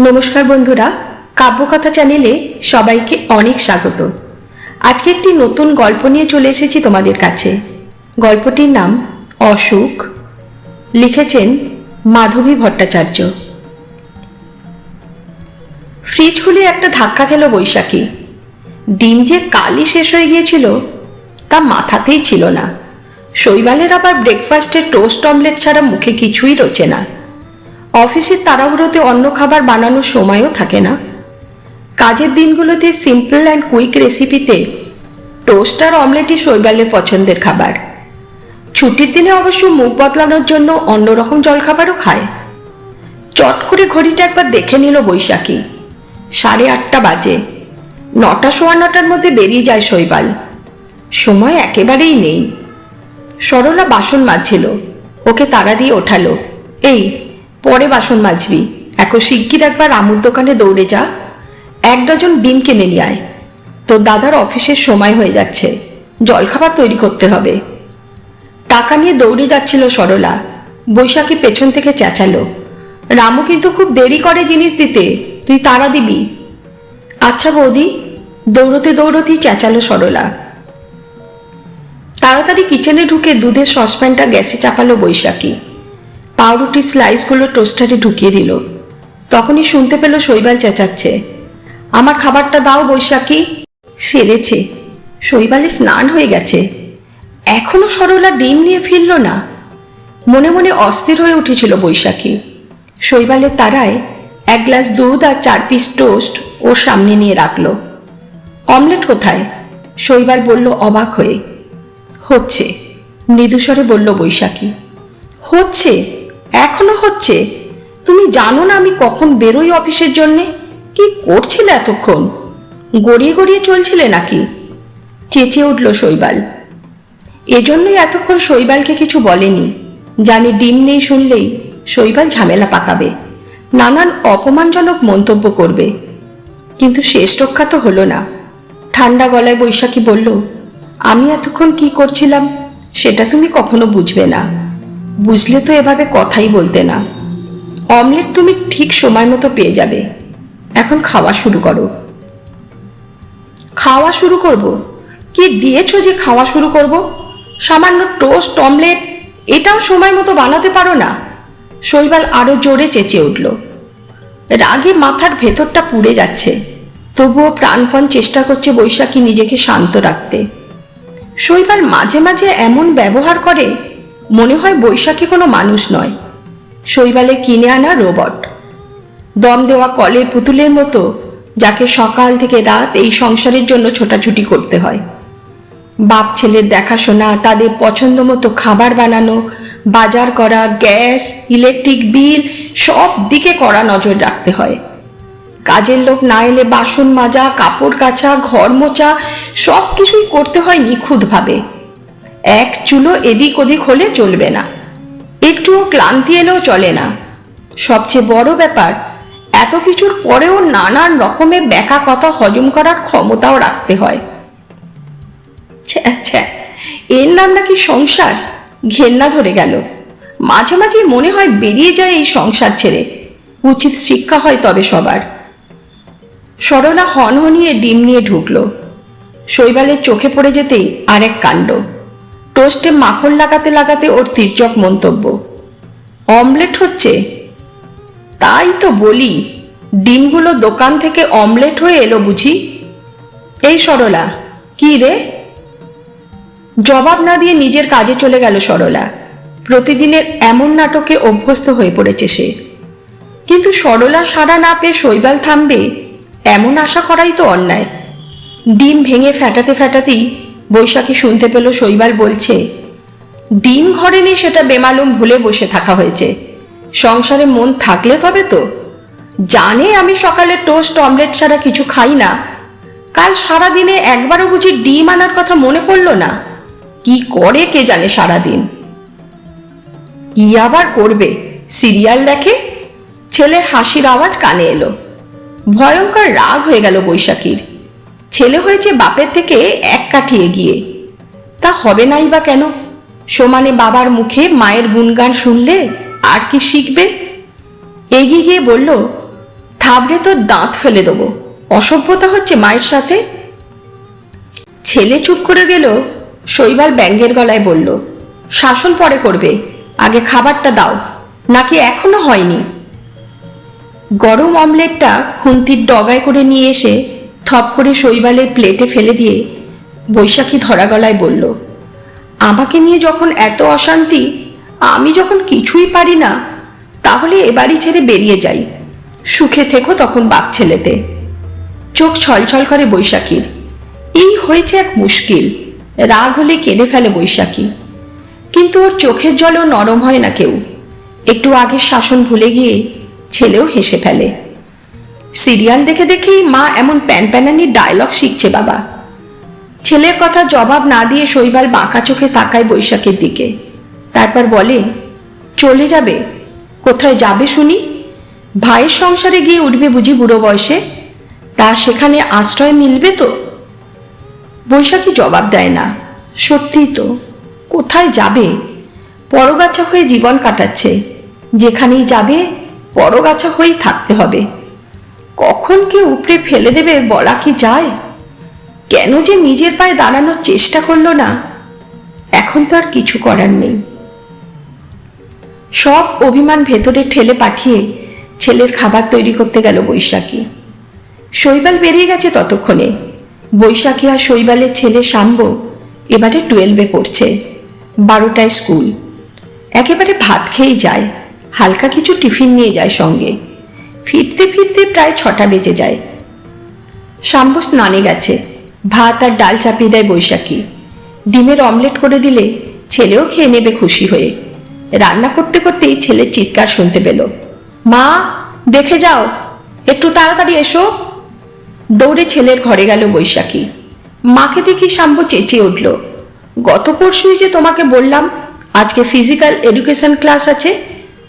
নমস্কার বন্ধুরা, কাব্যকথা চ্যানেলে সবাইকে অনেক স্বাগত। আজকে একটি নতুন গল্প নিয়ে চলে এসেছি তোমাদের কাছে। গল্পটির নাম অসুখ, লিখেছেন মাধবী ভট্টাচার্য। ফ্রিজ খুলে একটা ধাক্কা খেল বৈশাখী। ডিম যে কালই শেষ হয়ে গিয়েছিল তা মাথাতেই ছিল না। শৈবালের আবার ব্রেকফাস্টে টোস্ট অমলেট ছাড়া মুখে কিছুই রোচে না। অফিসের তাড়াহুড়োতে অন্য খাবার বানানোর সময়ও থাকে না। কাজের দিনগুলোতে সিম্পল অ্যান্ড কুইক রেসিপিতে টোস্ট আর অমলেটই শৈবালের পছন্দের খাবার। ছুটির দিনে অবশ্য মুখ বদলানোর জন্য অন্যরকম জলখাবারও খায়। চট করে ঘড়িটা একবার দেখে নিল বৈশাখী। 8:30 বাজে। 9টা-9:15টার মধ্যে বেরিয়ে যায় শৈবাল। সময় একেবারেই নেই। সরলা বাসন মাজছিল, ওকে তাড়া দিয়ে ওঠালো। এই পরে বাসন মাজবি, এখন শিগগির একবার আমুর দোকানে দৌড়ে যা, 1 ডজন ডিম কিনে নিয়ে আয়। তোর দাদার অফিসের সময় হয়ে যাচ্ছে, জলখাবার তৈরি করতে হবে। টাকা নিয়ে দৌড়ে যাচ্ছিল সরলা। বৈশাখী পেছন থেকে চেঁচালো, রামু কিন্তু খুব দেরি করে জিনিস দিতে, তুই তাড়া দিবি। আচ্ছা বৌদি, দৌড়তে দৌড়তেই চেঁচালো সরলা। তাড়াতাড়ি কিচেনে ঢুকে দুধের সসপ্যানটা গ্যাসে চাপালো বৈশাখী। পাউরুটির স্লাইসগুলো টোস্টারে ঢুকিয়ে দিল। তখনই শুনতে পেল শৈবাল চেঁচাচ্ছে, আমার খাবারটা দাও বৈশাখী। সেরেছে, শৈবালের স্নান হয়ে গেছে, এখনো সরলা ডিম নিয়ে ফিরল না। মনে মনে অস্থির হয়ে উঠেছিল বৈশাখী। শৈবালের তাড়ায় 1 গ্লাস দুধ আর 4 পিস টোস্ট ওর সামনে নিয়ে রাখলো। অমলেট কোথায়? শৈবাল বলল অবাক হয়ে। হচ্ছে, মৃদুস্বরে বলল বৈশাখী। হচ্ছে? এখনো হচ্ছে? তুমি জানো না আমি কখন বেরোই অফিসের জন্যে? কি করছিলে এতক্ষণ? গড়িয়ে গড়িয়ে চলছিলে নাকি? চেঁচিয়ে উঠল শৈবাল। এজন্যই এতক্ষণ শৈবালকে কিছু বলেনি, জানে ডিম নেই শুনলেই শৈবাল ঝামেলা পাকাবে, নানান অপমানজনক মন্তব্য করবে। কিন্তু শেষ রক্ষা তো হলো না। ঠান্ডা গলায় বৈশাখী বলল, আমি এতক্ষণ কি করছিলাম সেটা তুমি কখনো বুঝবে না, বুঝলে তো এভাবে কথাই বলতে না। অমলেট তুমি ঠিক সময় মতো পেয়ে যাবে, এখন খাওয়া শুরু করো। খাওয়া শুরু করব? কি দিয়েছো যে খাওয়া শুরু করব? সামান্য টোস্ট অমলেট, এটাও সময় মতো বানাতে পারো না? শৈবাল আরো জোরে চেঁচিয়ে উঠল। রাগে মাথার ভেতরটা পুড়ে যাচ্ছে, তবুও প্রাণপণ চেষ্টা করছে বৈশাখী নিজেকে শান্ত রাখতে। শৈবাল মাঝে মাঝে এমন ব্যবহার করে মনে হয় বৈশাখী কোনো মানুষ নয়, শৈবালে কিনে আনা রোবট, দম দেওয়া কলের পুতুলের মতো, যাকে সকাল থেকে রাত এই সংসারের জন্য ছোটাছুটি করতে হয়। বাপ ছেলের দেখাশোনা, তাদের পছন্দ মতো খাবার বানানো, বাজার করা, গ্যাস, ইলেকট্রিক বিল, সব দিকে কড়া নজর রাখতে হয়। কাজের লোক না এলে বাসন মাজা, কাপড় কাচা, ঘর মোছা, সব কিছুই করতে হয় নিখুঁতভাবে। এক চুলো এদিক ওদিক হলে চলবে না, একটুও ক্লান্তি এলেও চলে না। সবচেয়ে বড় ব্যাপার, এত কিছুর পরেও নানান রকমের ব্যাকা কথা হজম করার ক্ষমতাও রাখতে হয়। আচ্ছা, এর নাম নাকি সংসার? ঘেন্না ধরে গেল। মাঝে মাঝে মনে হয় বেরিয়ে যায় এই সংসার ছেড়ে, উচিত শিক্ষা হয় তবে সবার। সরলা হনহনিয়ে ডিম নিয়ে ঢুকলো। শৈবালের চোখে পড়ে যেতেই আরেক কাণ্ড। টোস্টে মাখন লাগাতে লাগাতে ওর তির্যক মন্তব্য, অমলেট হচ্ছে? তাই তো বলি, ডিমগুলো দোকান থেকে অমলেট হয়ে এলো বুঝি? এই সরলা, কি রে? জবাব না দিয়ে নিজের কাজে চলে গেল সরলা। প্রতিদিনের এমন নাটকে অভ্যস্ত হয়ে পড়েছে সে। কিন্তু সরলা সাড়া না পেয়ে শৈবাল থামবে এমন আশা করাই তো অন্যায়। ডিম ভেঙে ফেটাতে ফেটাতেই বৈশাখী শুনতে পেল শৈবাল বলছে, ডিম ঘরে নেই সেটা বেমালুম ভুলে বসে থাকা হয়েছে, সংসারে মন থাকলে তবে তো। জানে আমি সকালে টোস্ট অমলেট ছাড়া কিছু খাই না, কাল সারাদিনে একবারও বুঝি ডিম আনার কথা মনে পড়লো না? কি করে কে জানে সারাদিন? কি আবার করবে, সিরিয়াল দেখে। ছেলের হাসির আওয়াজ কানে এলো। ভয়ঙ্কর রাগ হয়ে গেল বৈশাখীর। ছেলে হয়েছে বাপের থেকে 1 কাঠি এগিয়ে, তা হবে নাই বা কেন? সমানে বাবার মুখে মায়ের গুণগান শুনলে আর কি শিখবে? এগিয়ে গিয়ে বলল, থাবড়ে তোর দাঁত ফেলে দেবো। অসভ্যতা হচ্ছে মায়ের সাথে। ছেলে চুপ করে গেল। শৈবাল ব্যঙ্গের গলায় বলল, শাসন পরে করবে, আগে খাবারটা দাও। নাকি এখনো হয়নি? গরম অমলেটটা খুন্তির ডগায় করে নিয়ে এসে থপ করে শৈবালের প্লেটে ফেলে দিয়ে বৈশাখী ধরা গলায় বলল, আমাকে নিয়ে যখন এত অশান্তি, আমি যখন কিছুই পারি না, তাহলে এ বাড়ি ছেড়ে বেরিয়ে যাই। সুখে থেকো তখন বাপ ছেলেতে। চোখ ছলছল করে বৈশাখীর। এই হয়েছে এক মুশকিল। রাগ হলে কেঁদে ফেলে বৈশাখী, কিন্তু ওর চোখের জলও নরম হয় না কেউ। একটু আগের শাসন ভুলে গিয়ে ছেলেও হেসে ফেলে। সিরিয়াল দেখে দেখেই মা এমন প্যানপ্যানানি ডায়লগ শিখছে বাবা। ছেলের কথা জবাব না দিয়ে শৈবাল বাঁকা চোখে তাকায় বৈশাখীর দিকে। তারপর বলে, চলে যাবে? কোথায় যাবে শুনি? ভাইয়ের সংসারে গিয়ে উঠবে বুঝি বুড়ো বয়সে? তা সেখানে আশ্রয় মিলবে তো? বৈশাখী জবাব দেয় না। সত্যিই তো, কোথায় যাবে? পরগাছা হয়ে জীবন কাটাচ্ছে। যেখানেই যাবে পরগাছা হয়েই থাকতে হবে। কখন কে উপড়ে ফেলে দেবে বলা কি যায়? কেন যে নিজের পায়ে দাঁড়ানোর চেষ্টা করলো না? এখন তো আর কিছু করার নেই। সব অভিমান ভেতরে ঠেলে পাঠিয়ে ছেলের খাবার তৈরি করতে গেল বৈশাখী। শৈবাল বেরিয়ে গেছে ততক্ষণে। বৈশাখী আর শৈবালের ছেলে শাম্ব এবারে 12-এ পড়ছে। 12টায় স্কুল। একেবারে ভাত খেয়েই যায়, হালকা কিছু টিফিন নিয়ে যায় সঙ্গে। ফিরতে ফিরতে প্রায় 6টা বেজে যায়। শাম্ব স্নানে গেছে। ভাত আর ডাল চাপিয়ে দেয় বৈশাখী। ডিমের অমলেট করে দিলে ছেলেও খেয়ে নেবে খুশি হয়ে। রান্না করতে করতেই ছেলের চিৎকার শুনতে পেল, মা দেখে যাও, একটু তাড়াতাড়ি এসো। দৌড়ে ছেলের ঘরে গেল বৈশাখী। মাকে দেখি শাম্ব চেঁচিয়ে উঠল, গত পরশুই যে তোমাকে বললাম আজকে ফিজিক্যাল এডুকেশন ক্লাস আছে,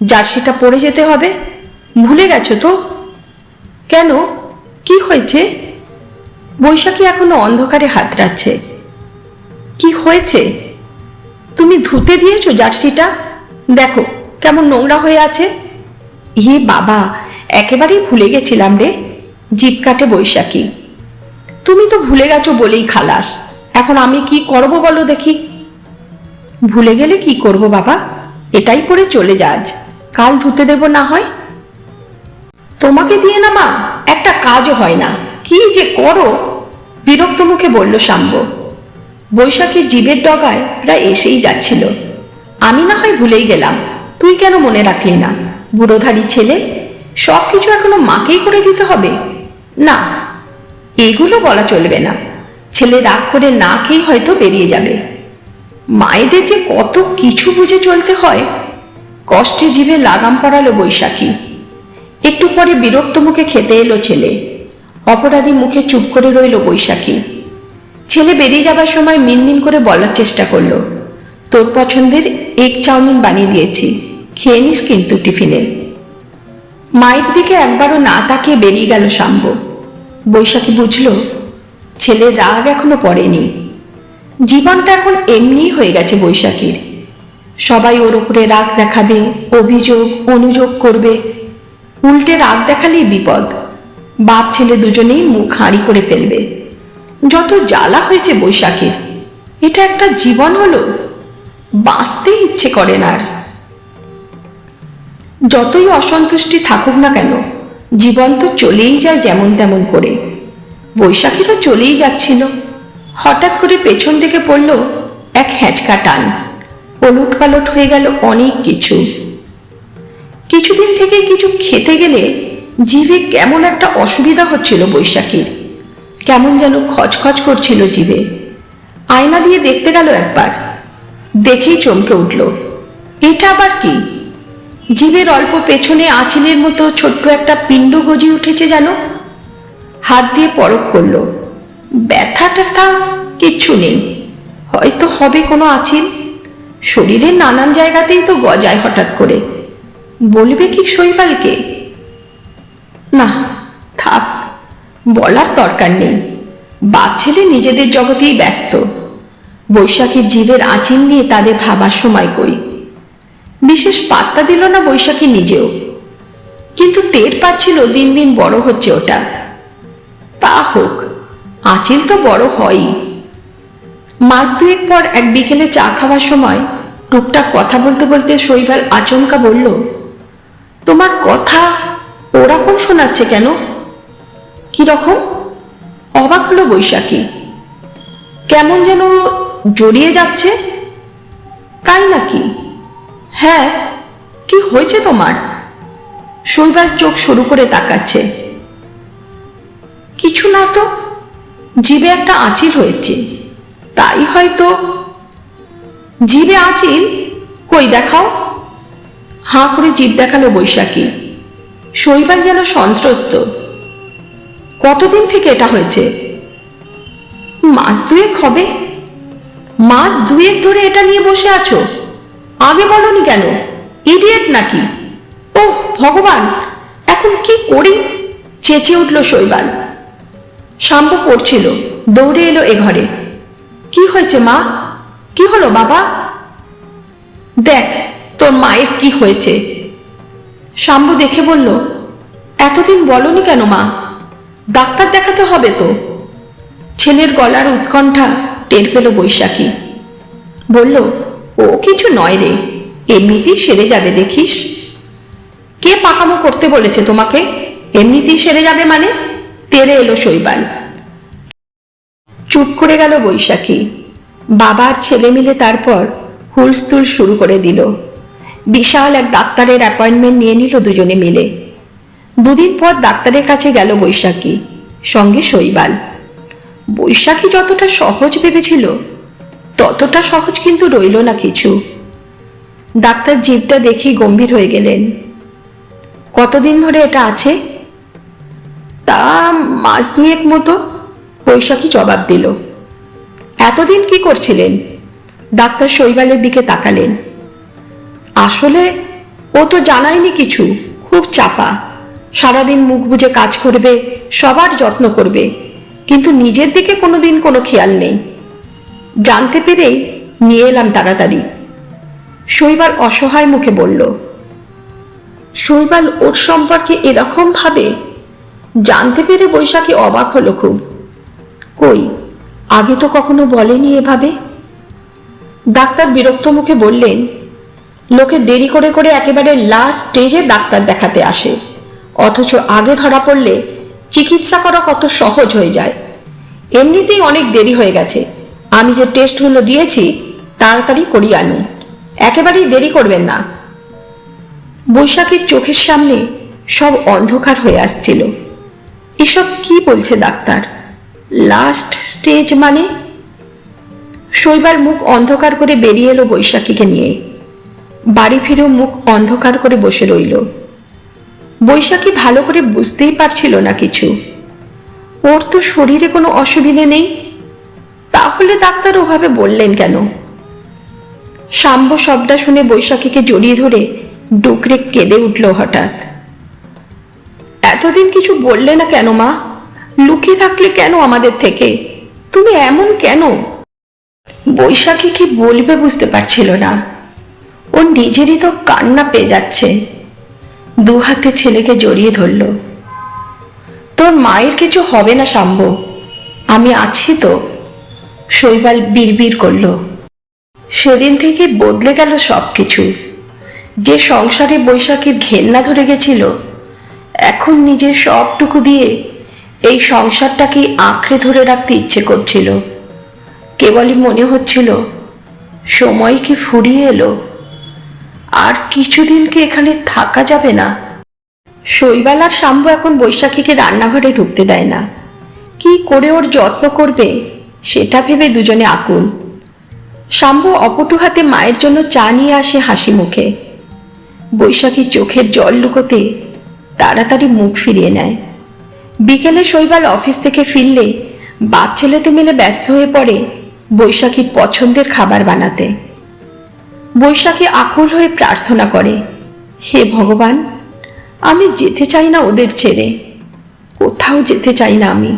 জার্সিটা পরে যেতে হবে, ভুলে গেছো তো? কেন, কি হয়েছে? বৈশাখী এখনো অন্ধকারে হাতড়াচ্ছে। কি হয়েছে? তুমি ধুতে দিয়েছো জার্সিটা? দেখো কেমন নোংরা হয়ে আছে। হে বাবা, একেবারেই ভুলে গেছিলাম রে। জিভ কাটে বৈশাখী। তুমি তো ভুলে গেছো বলেই খালাস। এখন আমি কি করব বলো দেখি? ভুলে গেলে কি করব বাবা, এটাই পরে চলে যা আজ, কাল ধুতে দেব না হয়। তোমাকে দিয়ে না মা একটা কাজও হয় না, কি যে করো। বিরক্ত মুখে বলল শাম্ব। বৈশাখীর জিভের ডগায় প্রায় এসেই যাচ্ছিল। আমি না হয় ভুলেই গেলাম, তুই কেন মনে রাখলি না? বুড়োধারী ছেলে, সব কিছু এখনো মাকেই করে দিতে হবে? না, এগুলো বলা চলবে না। ছেলে রাগ করে না খেয়ে হয়তো বেরিয়ে যাবে। মায়েদের যে কত কিছু বুঝে চলতে হয়। কষ্টে জিভে লাগাম পড়ালো বৈশাখী। একটু পরে বিরক্ত মুখে খেতে এলো ছেলে। অপরাধী মুখে চুপ করে রইল বৈশাখী। ছেলে বেরিয়ে যাবার সময় মিনমিন করে বলার চেষ্টা করলো, তোর পছন্দের এগ চাউমিন বানিয়ে দিয়েছি, খেয়ে নিস কিন্তু টিফিনে। মায়ের দিকে একবারও না তাকিয়ে বেরিয়ে গেল শাম্ব। বৈশাখী বুঝল ছেলের রাগ এখনো পড়েনি। জীবনটা এখন এমনি হয়ে গেছে বৈশাখীর। সবাই ওর উপরে রাগ দেখাবে, অভিযোগ অনুযোগ করবে। উল্টে রাগ দেখালেই বিপদ। বাপ ছেলে দুজনেই মুখ হাঁড়ি করে ফেলবে। যত জ্বালা হয়েছে বৈশাখীর। এটা একটা জীবন হলো? বাঁচতে ইচ্ছে করে না আর। যতই অসন্তুষ্টি থাকুক না কেন, জীবন তো চলেই যায় যেমন তেমন করে। বৈশাখীরও চলেই যাচ্ছিল। হঠাৎ করে পেছন থেকে পড়ল এক হ্যাঁচকা টান। ওলট পালট হয়ে গেল অনেক কিছু। কিছুদিন থেকে কিছু খেতে গেলে জিভে কেমন একটা অসুবিধা হচ্ছিল বৈশাখীর। কেমন যেন খচখচ করছিল জিভে। আয়না দিয়ে দেখতে গেল একবার, দেখেই চমকে উঠল। এটা আবার কি? জিভের অল্প পেছনে আঁচিলের মতো ছোট্ট একটা পিণ্ড গজিয়ে উঠেছে যেন। হাত দিয়ে পরখ করল, ব্যথা ট্যাথা কিচ্ছু নেই। হয়তো হবে কোনো আঁচিল। শরীরের নানান জায়গাতেই তো গজায় হঠাৎ করে। বলবে কি শৈবালকে? না থাক, বলার দরকার নেই। বাপ ছেলে নিজেদের জগতেই ব্যস্ত। বৈশাখীর জিভের আঁচিল নিয়ে তাদের ভাবার সময় কই। বিশেষ পাত্তা দিল না বৈশাখী নিজেও। কিন্তু টের পাচ্ছিল দিন দিন বড় হচ্ছে ওটা। তা হোক, আঁচিল তো বড় হয়ই। মাস দুয়েক পর এক বিকেলে চা খাওয়ার সময় টুকটাক কথা বলতে বলতে শৈবাল আচমকা বলল, তোমার কথা ওরকম শোনাচ্ছে কেন? কি রকম? অবাক হলো বৈশাখী। কেমন যেন জড়িয়ে যাচ্ছে। তাই নাকি? হ্যাঁ, কি হয়েছে তোমার? শৈবাল চোখ শুরু করে তাকাচ্ছে। কিছু না তো, জিভে একটা আঁচিল হয়েছে, তাই হয়তো। জিভে আঁচিল? কই দেখাও। হাঁ করে জিভ দেখালো বৈশাখী। শৈবাল যেন সন্ত্রস্ত। কতদিন থেকে এটা হয়েছে? মাস দুয়েক হবে। মাস দুয়েক ধরে এটা নিয়ে বসে আছো? আগে বলনি কেন? ইডিয়েট নাকি? ওহ ভগবান, এখন কি করি? চেঁচিয়ে উঠল শৈবাল। শাম্পু পড়ছিল, দৌড়ে এলো এ ঘরে। কি হয়েছে মা? কি হলো বাবা? দেখ তোর মায়ের কি হয়েছে। শাম্পু দেখে বলল, এতদিন বলনি কেন মা? ডাক্তার দেখাতে হবে তো। ছেলের গলার উৎকণ্ঠা টের পেল বৈশাখী। বলল, ও কিছু নয় রে, এমনিতেই সেরে যাবে দেখিস। কে পাকামো করতে বলেছে তোমাকে? এমনিতেই সেরে যাবে মানে? তেরে এলো শৈবাল। চুপ করে গেল বৈশাখী। বাবা আর ছেলে মিলে তারপর হুলস্থুল শুরু করে দিল। বিশাল এক ডাক্তারের অ্যাপয়েন্টমেন্ট নিয়ে নিল দুজনে মিলে। দুদিন পর ডাক্তারের কাছে গেল বৈশাখী, সঙ্গে শৈবাল। বৈশাখী যতটা সহজ ভেবেছিল ততটা সহজ কিন্তু রইল না কিছু। ডাক্তার জিভটা দেখেই গম্ভীর হয়ে গেলেন। কতদিন ধরে এটা আছে? তা মাস দুয়েক মতো, বৈশাখী জবাব দিল। এতদিন কি করছিলেন? ডাক্তার শৈবালের দিকে তাকালেন। আসলে ও তো জানায়নি কিছু, খুব চাপা। সারাদিন মুখ বুজে কাজ করবে, সবার যত্ন করবে, কিন্তু নিজের দিকে কোনোদিন কোনো খেয়াল নেই। জানতে পেরেই নিয়ে এলাম তাড়াতাড়ি। শৈবাল অসহায় মুখে বলল। শৈবাল ওর সম্পর্কে এরকম ভাবে জানতে পেরে বৈশাখী অবাক হলো খুব। কই, আগে তো কখনো বলেনি এভাবে। ডাক্তার বিরক্ত মুখে বললেন, লোকে দেরি করে করে একেবারে লাস্ট স্টেজে ডাক্তার দেখাতে আসে, অথচ আগে ধরা পড়লে চিকিৎসা করা কত সহজ হয়ে যায়। এমনিতেই অনেক দেরি হয়ে গেছে, আমি যে টেস্টগুলো দিয়েছি তাড়াতাড়ি করিয়ে আনুন, একেবারেই দেরি করবেন না। বৈশাখীর চোখের সামনে সব অন্ধকার হয়ে আসছিল। এসব কি বলছে ডাক্তার? লাস্ট স্টেজ মানে? শৈবাল মুখ অন্ধকার করে বেরিয়ে এলো বৈশাখীকে নিয়ে। বাড়ি ফিরেও মুখ অন্ধকার করে বসে রইল। বৈশাখী ভালো করে বুঝতেই পারছিল না কিছু। ওর তো শরীরে কোনো অসুবিধে নেই, তাহলে ডাক্তার ওভাবে বললেন কেন? শাম্ব সবটা শুনে বৈশাখীকে জড়িয়ে ধরে ডুকরে কেঁদে উঠল হঠাৎ। এতদিন কিছু বললে না কেন মা? লুকিয়ে থাকলে কেন আমাদের থেকে? তুমি এমন কেন? বৈশাখী কি বলবে বুঝতে পারছিল না। ওর নিজেরই তো কান্না পেয়ে যাচ্ছে। দু হাতে ছেলেকে জড়িয়ে ধরল। তোর মায়ের কিছু হবে না শাম্ব, আমি আছি তো। শৈবাল বিড়বিড় করল। সেদিন থেকে বদলে গেল সবকিছু। যে সংসারে বৈশাখীর ঘেন্না ধরে গেছিল, এখন নিজের সবটুকু দিয়ে এই সংসারটাকে আঁকড়ে ধরে রাখতে ইচ্ছে করছিল। কেবলই মনে হচ্ছিল সময় কি ফুরিয়ে এলো, আর কিছুদিন কি এখানে থাকা যাবে না। শৈবাল আর শাম্ব এখন বৈশাখীকে রান্নাঘরে ঢুকতে দেয় না। কি করে ওর যত্ন করবে সেটা ভেবে দুজনে আকুল। শাম্ব অপটু হাতে মায়ের জন্য চা নিয়ে আসে হাসি মুখে। বৈশাখী চোখের জল লুকোতে তাড়াতাড়ি মুখ ফিরিয়ে নেয়। বিকেলে শৈবাল অফিস থেকে ফিরলে বাচ্চালেতে মিলে ব্যস্ত হয়ে পড়ে বৈশাখীর পছন্দের খাবার বানাতে। বৈশাখী আকুল হয়ে প্রার্থনা করে, হে ভগবান, আমি যেতে চাই না ওদের ছেড়ে, কোথাও যেতে চাই না আমি।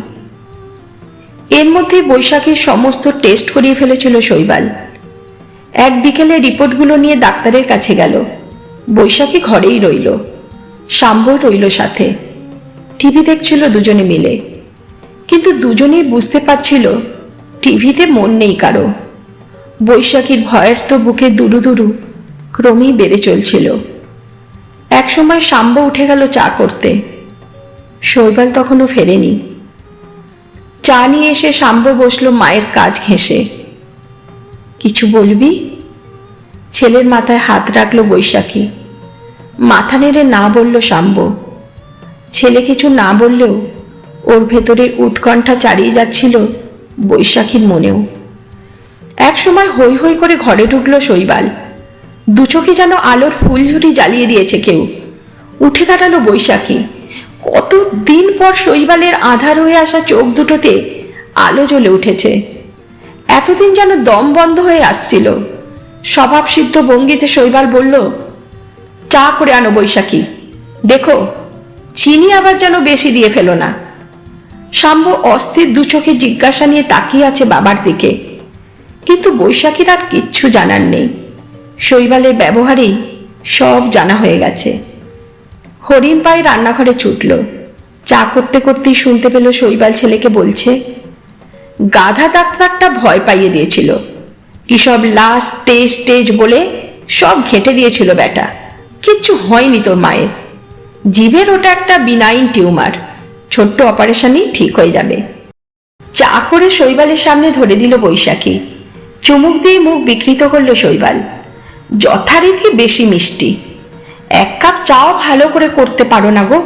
এর মধ্যে বৈশাখীর সমস্ত টেস্ট করিয়ে ফেলেছিল শৈবাল। এক বিকেলে রিপোর্টগুলো নিয়ে ডাক্তারের কাছে গেল। বৈশাখী ঘরেই রইল। শাম্ব রইল সাথে। টিভি দেখছিল দুজনে মিলে, কিন্তু দুজনেই বুঝতে পারছিল টিভিতে মন নেই কারো। বৈশাখীর ভয়ের তো বুকে দুরু দুরু ক্রমেই বেড়ে চলছিল। একসময় শাম্ব উঠে গেল চা করতে। শৈবাল তখনও ফেরেনি। চা নিয়ে এসে শাম্ব বসল মায়ের কাজ ঘেঁষে। কিছু বলবি? ছেলের মাথায় হাত রাখল বৈশাখী। মাথা নেড়ে না বলল শাম্ব। ছেলে কিছু না বললেও ওর ভেতরের উৎকণ্ঠা চালিয়ে যাচ্ছিল বৈশাখীর মনেও। একসময় হৈ হৈ করে ঘরে ঢুকলো শৈবাল। দু চোখে যেন আলোর ফুলঝুরি জ্বালিয়ে দিয়েছে কেউ। উঠে দাঁড়ালো বৈশাখী। কতদিন পর শৈবালের আঁধার হয়ে আসা চোখ দুটোতে আলো জ্বলে উঠেছে। এতদিন যেন দম বন্ধ হয়ে আসছিল। স্বভাবসিদ্ধ ভঙ্গিতে শৈবাল বলল, চা করে আনো বৈশাখী, দেখো চিনি আবার যেন বেশি দিয়ে ফেলো না। শাম্ব অস্থির দু চোখে জিজ্ঞাসা নিয়ে তাকিয়ে আছে বাবার দিকে, কিন্তু বৈশাখীর আর কিচ্ছু জানার নেই। শৈবালের ব্যবহারেই সব জানা হয়ে গেছে। হরিণ পায়ে রান্নাঘরে ছুটল। চা করতে করতেই শুনতে পেল শৈবাল ছেলেকে বলছে, গাধা ডাক্তারটা ভয় পাইয়ে দিয়েছিল, কি সব লাস্ট স্টেজ বলে সব ঘেঁটে দিয়েছিল বেটা। কিচ্ছু হয়নি তোর মায়ের। জিভের ওটা একটা বিনাইন টিউমার, ছোট্ট অপারেশনই ঠিক হয়ে যাবে। চা করে শৈবালের সামনে ধরে দিল বৈশাখী। চুমুক দিয়ে মুখ বিকৃত করল শৈবাল। যথারীতি বেশি মিষ্টি। এক কাপ চাও ভালো করে করতে পারো না গো।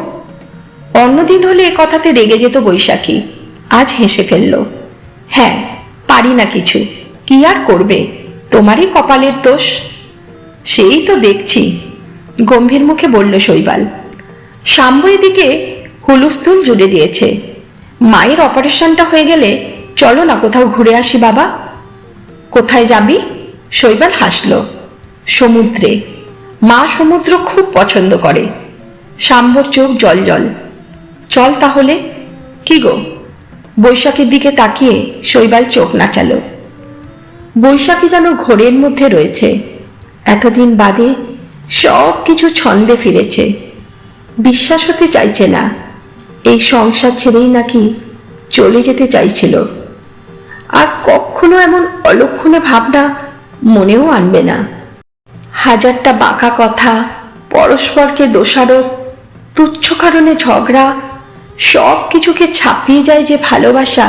অন্যদিন হলে এ কথাতে রেগে যেত বৈশাখী। আজ হেসে ফেলল। হ্যাঁ, পারি না কিছু, কি আর করবে, তোমারই কপালের দোষ। সেই তো দেখছি, গম্ভীর মুখে বলল শৈবাল। শাম্ব এদিকে হুলুস্থুল জুড়ে দিয়েছে। মায়ের অপারেশনটা হয়ে গেলে চলো না কোথাও ঘুরে আসি বাবা। কোথায় যাবি? শৈবাল হাসল। সমুদ্রে। মা সমুদ্র খুব পছন্দ করে। শাম্বর চোখ জল জল। চল তাহলে। কি গো? বৈশাখীর দিকে তাকিয়ে শৈবাল চোখ নাচালো। বৈশাখী যেন ঘোরের মধ্যে রয়েছে। এতদিন বাদে সব কিছু ছন্দে ফিরেছে। বিশ্বাস হতে চাইছে না, এই সংসার ছেড়েই নাকি চলে যেতে চাইছিল। আর কখনো এমন অলক্ষণে ভাবনা মনেও আনবে না। হাজারটা বাঁকা কথা, পরস্পরকে দোষারোপ, তুচ্ছ কারণে ঝগড়া, সব কিছুকে ছাপিয়ে যায় যে ভালোবাসা,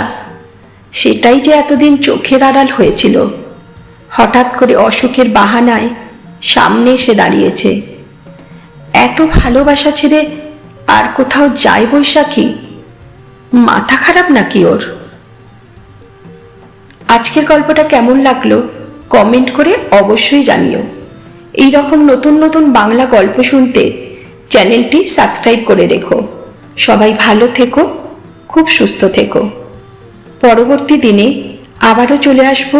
সেটাই যে এতদিন চোখের আড়াল হয়েছিল, হঠাৎ করে অসুখের বাহানায় সামনে এসে দাঁড়িয়েছে। এত ভালোবাসা ছেড়ে আর কোথাও যায় বৈশাখী? মাথা খারাপ নাকি ওর? আজকের গল্পটা কেমন লাগলো কমেন্ট করে অবশ্যই জানিও। এই রকম নতুন নতুন বাংলা গল্প শুনতে চ্যানেলটি সাবস্ক্রাইব করে রেখো। সবাই ভালো থেকো, খুব সুস্থ থেকো। পরবর্তী দিনে আবারও চলে আসবো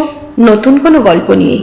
নতুন কোনো গল্প নিয়ে।